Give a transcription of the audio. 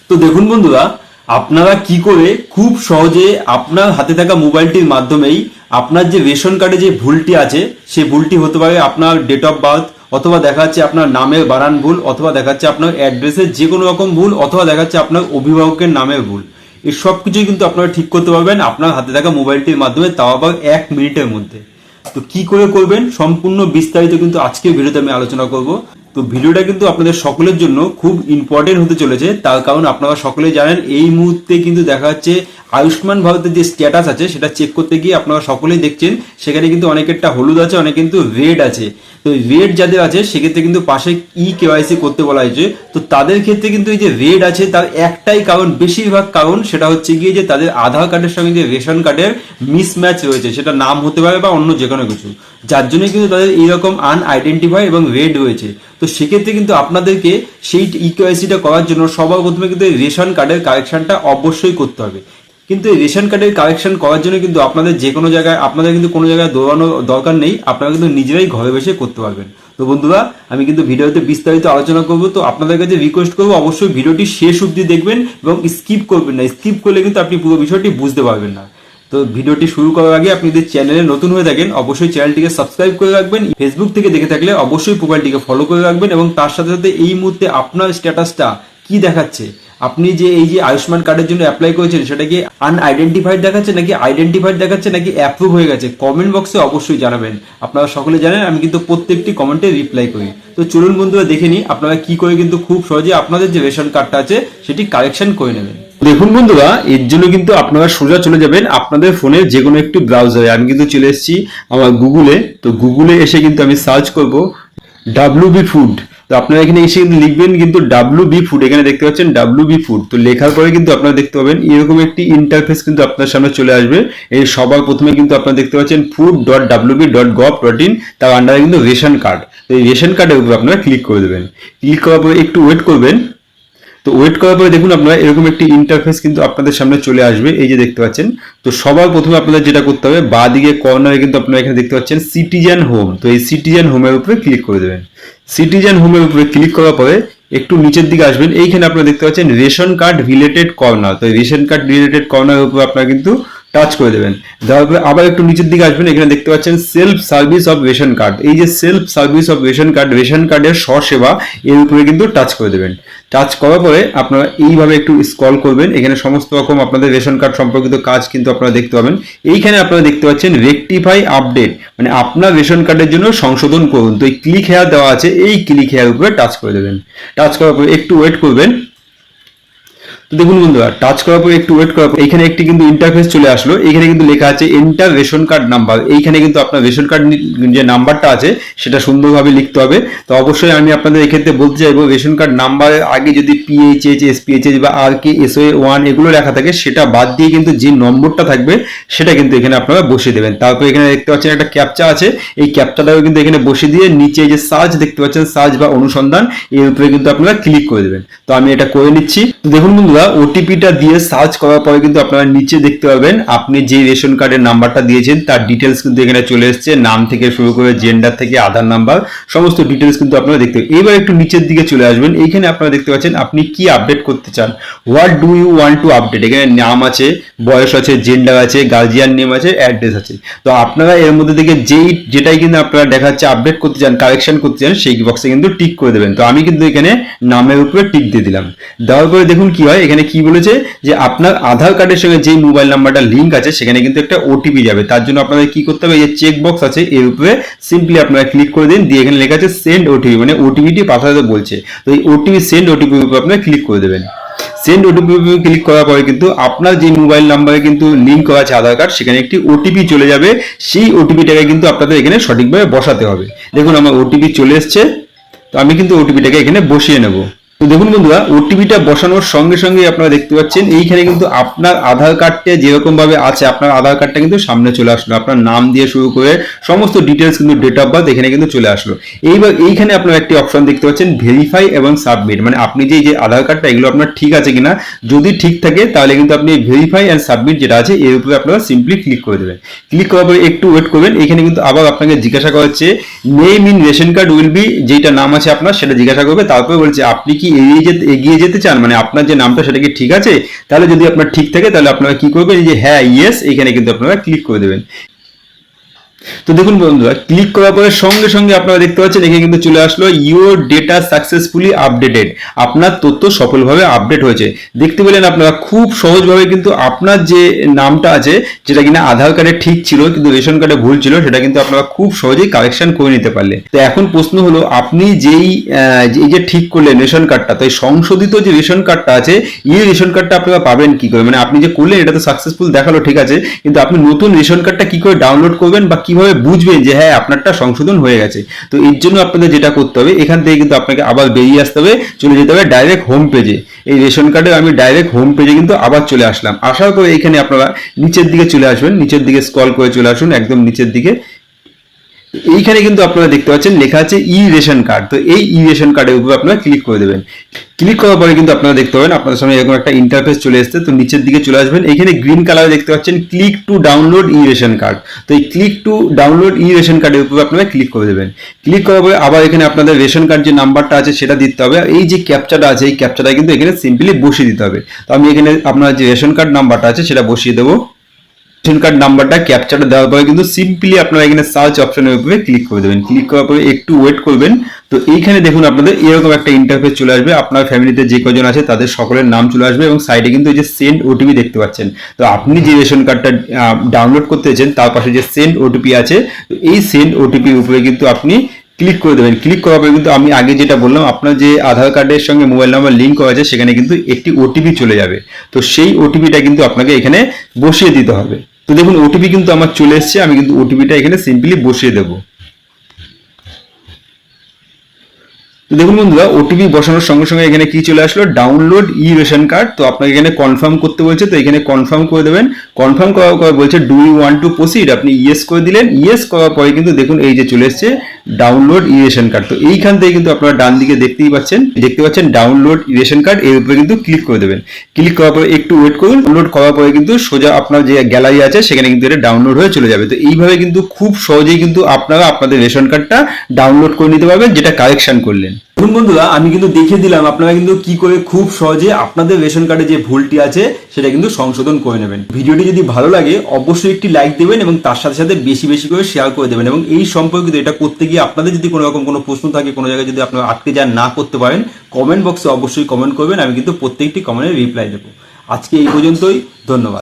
তো দেখুন বন্ধুরা, আপনারা কি করে খুব সহজে আপনার হাতে থাকা মোবাইলটির মাধ্যমেই আপনার যে রেশন কার্ডে যে ভুলটি আছে সেই ভুলটি হতে পারে আপনার ডেট অফ বার্থ, অথবা দেখা যাচ্ছে আপনার নামের বানান ভুল, অথবা দেখা যাচ্ছে আপনার অ্যাড্রেসের যে কোনো রকম ভুল, অথবা দেখা যাচ্ছে আপনার অভিভাবকের নামের ভুল। এই সব কিছুই কিন্তু আপনারা ঠিক করতে পারবেন আপনার হাতে থাকা মোবাইলটির মাধ্যমে, তাও আবার 1 মিনিটের মধ্যে। তো কি করে করবেন সম্পূর্ণ বিস্তারিত কিন্তু আজকের ভিডিওতে আমি আলোচনা করব। তো ভিডিওটা কিন্তু আপনাদের সকলের জন্য খুব ইম্পর্টেন্ট হতে চলেছে, তার কারণ আপনারা সকলেই জানেন এই মুহূর্তে কিন্তু দেখা যাচ্ছে আয়ুষ্মান ভারতের যে স্ট্যাটাস আছে সেটা চেক করতে গিয়ে আপনারা সকলেই দেখছেন সেখানে কিন্তু অনেকেরটা হলুদ আছে, অনেক কিন্তু রেড আছে। তো রেড যাদের আছে সেক্ষেত্রে কিন্তু পাশে কেওয়াইসি করতে বলা হয়েছে। তো তাদের ক্ষেত্রে কিন্তু এই যে রেড আছে তার একটাই কারণ, বেশিরভাগ কারণ সেটা হচ্ছে গিয়ে যে তাদের আধার কার্ডের সঙ্গে যে রেশন কার্ডের মিসম্যাচ রয়েছে, সেটা নাম হতে পারে বা অন্য যে কোনো কিছু, যার জন্য কিন্তু তাদের এইরকম আনআইডেন্টিফাই এবং রেড রয়েছে। তো সেক্ষেত্রে কিন্তু আপনাদেরকে সেই ইকেওয়াইসিটা করার জন্য সবার প্রথমে কিন্তু রেশন কার্ডের কারেকশনটা অবশ্যই করতে হবে। কিন্তু এই রেশন কার্ডের কারেকশন করার জন্য কিন্তু আপনাদের যে কোনো জায়গায়, আপনাদের কিন্তু কোনো জায়গায় দৌড়ানোর দরকার নেই, আপনারা কিন্তু নিজেরাই ঘরে বসে করতে পারবেন। তো বন্ধুরা, আমি কিন্তু ভিডিওতে বিস্তারিত আলোচনা করব। তো আপনাদের কাছে রিকোয়েস্ট করবো অবশ্যই ভিডিওটি শেষ অবধি দেখবেন এবং স্কিপ করবেন না। স্কিপ করলে কিন্তু আপনি পুরো বিষয়টি বুঝতে পারবেন না। তো ভিডিওটি শুরু করার আগে আপনি যদি চ্যানেলে নতুন হয়ে থাকেন অবশ্যই চ্যানেলটিকে সাবস্ক্রাইব করে রাখবেন। ফেসবুক থেকে দেখে থাকলে অবশ্যই প্রোফাইলটিকে ফলো করে রাখবেন এবং তার সাথে সাথে এই মুহূর্তে আপনার স্ট্যাটাসটা কি দেখাচ্ছে, আপনি যে এই যে আয়ুষ্মান কার্ডের জন্য অ্যাপ্লাই করেছেন সেটা কি আনআইডেন্টিফাইড দেখাচ্ছে নাকি আইডেন্টিফাইড দেখাচ্ছে নাকি অ্যাপ্রুভ হয়ে গেছে, কমেন্ট বক্সে অবশ্যই জানাবেন। আপনারা সকলে জানেন আমি কিন্তু প্রত্যেকটি কমেন্টে রিপ্লাই করি। তো চলুন বন্ধুরা দেখে নিই আপনারা কি করে কিন্তু খুব সহজে আপনাদের যে রেশন কার্ডটা আছে সেটি কারেকশন করে নেবেন। দেখুন বন্ধুরা, এর জন্য কিন্তু আপনারা সোজা চলে যাবেন আপনাদের ফোনের যে কোনো একটি ব্রাউজারে। আমি কিন্তু চলে এসেছি আমার গুগলে। তো গুগলে এসে কিন্তু আমি সার্চ করব ডাব্লিউবি ফুড। তো আপনারা এখানে এসে কিন্তু লিখবেন কিন্তু ডাব্লিউবি ফুড, এখানে দেখতে পাচ্ছেন ডাব্লিউবি ফুড। তো লেখার পরে কিন্তু আপনারা দেখতে পাবেন এরকম একটি ইন্টারফেস কিন্তু আপনার সামনে চলে আসবে। এই সবার প্রথমে কিন্তু আপনারা দেখতে পাচ্ছেন food.wb.gov.in, তার আন্ডারে কিন্তু রেশন কার্ড। তো এই রেশন কার্ডের উপর আপনারা ক্লিক করে দেবেন। ক্লিক করার পরে একটু ওয়েট করবেন। তো ওয়েট করার পরে দেখুন আপনারা এরকম একটি ইন্টারফেস কিন্তু আপনাদের সামনে চলে আসবে, এই যে দেখতে পাচ্ছেন। তো সবার প্রথমে আপনাদের যেটা করতে হবে, বাঁ দিকে কর্নারে কিন্তু আপনারা এখানে দেখতে পাচ্ছেন সিটিজেন হোম। তো এই সিটিজেন হোমের উপরে ক্লিক করে দেবেন। সিটিজেন হোমের উপরে ক্লিক করার পরে একটু নিচের দিকে আসবেন, এইখানে আপনারা দেখতে পাচ্ছেন রেশন কার্ড রিলেটেড কর্নার। তো এই রেশন কার্ড রিলেটেড কর্নারের উপরে আপনারা কিন্তু টাচ করে দেবেন। দেওয়ার পরে আবার একটু নিচের দিকে আসবেন, এখানে দেখতে পাচ্ছেন self service of ration card. এই যে self service of ration card, ration কার্ডের স্বসেবা, এর উপরে কিন্তু টাচ করে দেবেন। টাচ করার পরে আপনারা এইভাবে একটু স্ক্রল করবেন, এখানে সমস্ত রকম আপনাদের রেশন কার্ড সম্পর্কিত কাজ কিন্তু আপনারা দেখতে পাবেন। এইখানে আপনারা দেখতে পাচ্ছেন রেকটিফাই আপডেট, মানে আপনার রেশন কার্ডের জন্য সংশোধন করুন। তো এই ক্লিক হেয়ার দেওয়া আছে, এই ক্লিক হেয়ার উপরে টাচ করে দেবেন। টাচ করার পরে একটু ওয়েট করবেন। তো দেখুন বন্ধুরা, টাচ করার পর একটু ওয়েট করার পর এখানে একটি কিন্তু ইন্টারফেস চলে আসলো। এখানে কিন্তু লেখা আছে এন্টার রেশন কার্ড নাম্বার। এইখানে কিন্তু আপনার রেশন কার্ড যে নাম্বারটা আছে সেটা সুন্দরভাবে লিখতে হবে। তো অবশ্যই আমি আপনাদের এক্ষেত্রে বলতে চাইবো, রেশন কার্ড নাম্বারের আগে যদি পিএইচএইচ, এসপিএইচএইচ বা আর কে এসওএ1 এগুলো লেখা থাকে, সেটা বাদ দিয়ে কিন্তু যে নম্বরটা থাকবে সেটা কিন্তু এখানে আপনারা বসিয়ে দেবেন। তারপর এখানে দেখতে পাচ্ছেন একটা ক্যাপচা আছে, এই ক্যাপচাটাও কিন্তু এখানে বসিয়ে দিয়ে নিচে যে সার্চ দেখতে পাচ্ছেন, সার্চ বা অনুসন্ধান, এর উপরে কিন্তু আপনারা ক্লিক করে দেবেন। তো আমি এটা করে নিচ্ছি। তো দেখুন বন্ধুরা, ওটিপিটা দিয়ে সার্চ করার পরে কিন্তু আপনারা নিচে দেখতে পাবেন আপনি যে রেশন কার্ডের নাম্বারটা দিয়েছেন তার ডিটেলস কিন্তু এখানে চলে এসেছে। নাম থেকে শুরু করে জেন্ডার থেকে আধার নাম্বার সমস্ত ডিটেলস কিন্তু আপনারা দেখতে পাবেন। এবার একটু নিচের দিকে চলে আসবেন, এইখানে আপনারা দেখতে পাচ্ছেন আপনি কি আপডেট করতে চান, what do you want to update. এখানে নাম আছে, বয়স আছে, জেন্ডার আছে, গার্জিয়ান নেম আছে, অ্যাড্রেস আছে। তো আপনারা এর মধ্যে থেকে যেটাই কিন্তু আপনারা দেখাচ্ছে আপডেট করতে চান, কারেকশন করতে চান, সেই বক্সে কিন্তু টিক করে দেবেন। তো আমি কিন্তু এখানে নামের উপরে টিক দিয়ে দিলাম। দেওয়ার পরে দেখুন কি হয়, এখানে কি বলেছে যে আপনার আধার কার্ডের সঙ্গে যে মোবাইল নাম্বারটা লিঙ্ক আছে সেখানে কিন্তু একটা ওটিপি যাবে। তার জন্য আপনাদের কি করতে হবে, এই যে চেক বক্স আছে এর উপরে সিম্পলি আপনারা ক্লিক করে দিন, দিয়ে এখানে লেখা আছে সেন্ড ওটিপি, মানে ওটিপিটি পাঠাতে বলছে। তো এই ওটিপি সেন্ড ওটিপির উপরে আপনারা ক্লিক করে দেবেন। সেন্ড ওটিপি ক্লিক করার পরে কিন্তু আপনার যে মোবাইল নাম্বারে কিন্তু লিঙ্ক করা আছে আধার কার্ড, সেখানে একটি ওটিপি চলে যাবে। সেই ওটিপিটাকে কিন্তু আপনাদের এখানে সঠিকভাবে বসাতে হবে। দেখুন আমার ওটিপি চলে এসছে, তো আমি কিন্তু ওটিপিটাকে এখানে বসিয়ে নেব। তো দেখুন বন্ধুরা, ওটিপিটা বসানোর সঙ্গে সঙ্গে আপনারা দেখতে পাচ্ছেন এইখানে কিন্তু আপনার আধার কার্ডটা যেরকম ভাবে আছে, আপনার আধার কার্ডটা কিন্তু সামনে চলে আসলো। আপনার নাম দিয়ে শুরু করে সমস্ত ডিটেলস কিন্তু ডেট অফ বার্থ এখানে কিন্তু চলে আসলো। এইবার এইখানে আপনারা একটি অপশন দেখতে পাচ্ছেন ভেরিফাই এবং সাবমিট, মানে আপনি যে আধার কার্ডটা এগুলো আপনার ঠিক আছে কিনা, যদি ঠিক থাকে তাহলে কিন্তু আপনি ভেরিফাই এন্ড সাবমিট যেটা আছে এর উপরে আপনারা সিম্পলি ক্লিক করে দেবেন। ক্লিক করার পরে একটু ওয়েট করবেন। এখানে কিন্তু আবার আপনাকে জিজ্ঞাসা করা হচ্ছে name in ration card will be, যেটা নাম আছে আপনার সেটা জিজ্ঞাসা করবে। তারপরে বলছে আপনি কি কি এগিয়ে যেতে চান, মানে আপনার যে নামটা সেটা কি ঠিক আছে? তাহলে যদি আপনার ঠিক থাকে তাহলে আপনারা কি করবেন, এই যে হ্যাঁ ইয়েস এখানে কিন্তু আপনারা ক্লিক করে দেবেন। তো দেখুন বন্ধুরা, ক্লিক করার পরে সঙ্গে সঙ্গে আপনারা দেখতে পাচ্ছেন এখানে কিন্তু চলে আসলো ইউর ডেটা সাকসেসফুলি আপডেটেড, আপনার তথ্য সফলভাবে আপডেট হয়েছে। দেখতে পেলেন আপনারা খুব সহজভাবে কিন্তু আপনার যে নামটা আছে যেটা কিনা আধার কার্ডে ঠিক ছিল কিন্তু রেশন কার্ডে ভুল ছিল সেটা কিন্তু আপনারা খুব সহজেই কারেকশন করে নিতে পারলেন। তো এখন প্রশ্ন হলো, আপনি এই যে ঠিক করলেন রেশন কার্ডটা, তো এই সংশোধিত যে রেশন কার্ডটা আছে এই রেশন কার্ডটা আপনারা পাবেন কি করে? মানে আপনি যে করলেন এটা তো সাকসেসফুল দেখালো ঠিক আছে, কিন্তু আপনি নতুন রেশন কার্ডটা কি করে ডাউনলোড করবেন বা কিভাবে বুঝবেন যে হ্যাঁ আপনারটা সংশোধন হয়ে গেছে? তো এর জন্য আপনাদের যেটা করতে হবে, এখান থেকে কিন্তু আপনাকে আবার বেরিয়ে আসতে হবে, চলে যেতে হবে ডাইরেক্ট হোম পেজে। এই রেশন কার্ডে আমি ডাইরেক্ট হোম পেজে কিন্তু আবার চলে আসলাম। আসার পরে এখানে আপনারা নিচের দিকে চলে আসবেন, নিচের দিকে স্ক্রল করে চলে আসুন একদম নিচের দিকে। এইখানে কিন্তু আপনারা দেখতে পাচ্ছেন লেখা আছে ই রেশন কার্ড। তো এই ই রেশন কার্ডের উপরে আপনারা ক্লিক করে দেবেন। ক্লিক করার পরে কিন্তু আপনারা দেখতে পাবেন আপনাদের সামনে এরকম একটা ইন্টারফেস চলে এসেছে। তো নিচের দিকে চলে আসবেন, এখানে গ্রিন কালারে দেখতে পাচ্ছেন click to download E ration card. তো এই click to download E ration কার্ডের উপরে আপনারা ক্লিক করে দেবেন। ক্লিক করার পরে আবার এখানে আপনাদের রেশন কার্ড যে নাম্বারটা আছে সেটা দিতে হবে। এই যে ক্যাপচাটা আছে এই ক্যাপচাটা কিন্তু এখানে সিম্পলি বসিয়ে দিতে হবে। তো আমি এখানে আপনার যে রেশন কার্ড নাম্বারটা আছে সেটা বসিয়ে দেবো। রেশন কার্ড নাম্বারটা ক্যাপচারটা দেওয়ার পরে কিন্তু সিম্পলি আপনারা এখানে সার্চ অপশনের উপরে ক্লিক করে দেবেন। ক্লিক করার পরে একটু ওয়েট করবেন। তো এইখানে দেখুন আপনাদের এরকম একটা ইন্টারফেস চলে আসবে, আপনার ফ্যামিলিতে যে কজন আছে তাদের সকলের নাম চলে আসবে এবং সাইডে কিন্তু এই যে সেন্ড ওটিপি দেখতে পাচ্ছেন। তো আপনি যে রেশন কার্ডটা ডাউনলোড করতে চাইছেন তার পাশে যে সেন্ড ওটিপি আছে, তো এই সেন্ড ওটিপির উপরে কিন্তু আপনি ক্লিক করে দেবেন। ক্লিক করার পরে কিন্তু আমি আগে যেটা বললাম আপনার যে আধার কার্ডের সঙ্গে মোবাইল নাম্বার লিঙ্ক করা আছে সেখানে কিন্তু একটি ওটিপি চলে যাবে। তো সেই ওটিপিটা কিন্তু আপনাকে এখানে বসিয়ে দিতে হবে। তো দেখুন ওটিপি কিন্তু আমার চলে এসেছে, আমি কিন্তু ওটিপিটা এখানে সিম্পলি বসিয়ে দেবো। তো দেখুন বন্ধুরা, ওটিপি বসানোর সঙ্গে সঙ্গে এখানে কি চলে আসলো, ডাউনলোড ই রেশন কার্ড। তো আপনাকে এখানে কনফার্ম করতে বলছে, তো এখানে কনফার্ম করে দেবেন। কনফার্ম করার পর বলছে do you want to proceed, আপনি ইয়েস করে দিলেন। ইয়েস করার পরে কিন্তু দেখুন এই যে চলে এসছে ডাউনলোড ই রেশন কার্ড। তো এইখান থেকে কিন্তু আপনারা ডান দিকে দেখতে পাচ্ছেন ডাউনলোড ই রেশন কার্ড, এর উপরে কিন্তু ক্লিক করে দেবেন। ক্লিক করার পরে একটু ওয়েট করুন। ডাউনলোড করার পরে কিন্তু সোজা আপনার যে গ্যালারি আছে সেখানে কিন্তু এটা ডাউনলোড হয়ে চলে যাবে। তো এইভাবে কিন্তু খুব সহজেই কিন্তু আপনারা আপনাদের রেশন কার্ডটা ডাউনলোড করে নিতে পারবেন যেটা কারেকশন করলেন। দেখুন বন্ধুরা, আমি কিন্তু দেখিয়ে দিলাম আপনারা কিন্তু কি করে খুব সহজে আপনাদের রেশন কার্ডে যে ভুলটি আছে সেটা কিন্তু সংশোধন করে নেবেন। ভিডিওটি যদি ভালো লাগে অবশ্যই একটি লাইক দেবেন এবং তার সাথে সাথে বেশি বেশি করে শেয়ার করে দেবেন। এবং এই সম্পর্কিত এটা করতে গিয়ে আপনাদের যদি কোনো রকম কোনো প্রশ্ন থাকে, কোনো জায়গায় যদি আপনারা আটকে যান না করতে পারেন, কমেন্ট বক্সে অবশ্যই কমেন্ট করবেন, আমি কিন্তু প্রত্যেকটি কমেন্টের রিপ্লাই দেবো। আজকে এই পর্যন্তই, ধন্যবাদ।